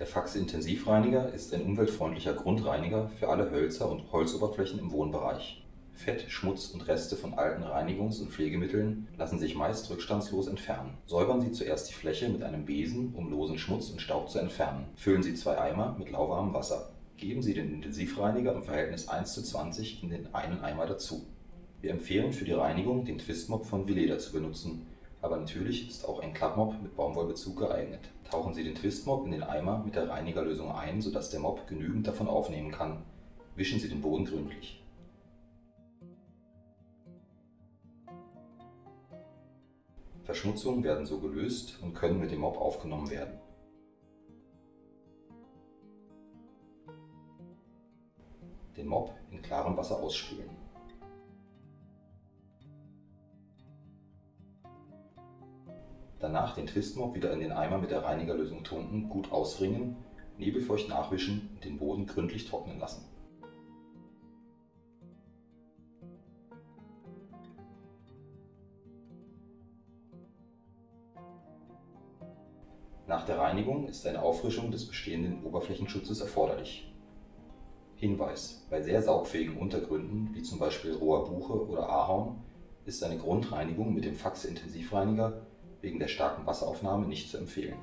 Der Faxe-Intensivreiniger ist ein umweltfreundlicher Grundreiniger für alle Hölzer und Holzoberflächen im Wohnbereich. Fett, Schmutz und Reste von alten Reinigungs- und Pflegemitteln lassen sich meist rückstandslos entfernen. Säubern Sie zuerst die Fläche mit einem Besen, um losen Schmutz und Staub zu entfernen. Füllen Sie 2 Eimer mit lauwarmem Wasser. Geben Sie den Intensivreiniger im Verhältnis 1:20 in den einen Eimer dazu. Wir empfehlen für die Reinigung den Twist-Mop von Weleda zu benutzen, aber natürlich ist auch ein Klappmop mit Baumwollbezug geeignet. Tauchen Sie den Twist-Mop in den Eimer mit der Reinigerlösung ein, sodass der Mop genügend davon aufnehmen kann. Wischen Sie den Boden gründlich. Verschmutzungen werden so gelöst und können mit dem Mop aufgenommen werden. Den Mop in klarem Wasser ausspülen. Danach den Twist-Mop wieder in den Eimer mit der Reinigerlösung tunken, gut auswringen, nebelfeucht nachwischen und den Boden gründlich trocknen lassen. Nach der Reinigung ist eine Auffrischung des bestehenden Oberflächenschutzes erforderlich. Hinweis: Bei sehr saugfähigen Untergründen, wie zum Beispiel roher Buche oder Ahorn, ist eine Grundreinigung mit dem Faxe-Intensivreiniger wegen der starken Wasseraufnahme nicht zu empfehlen.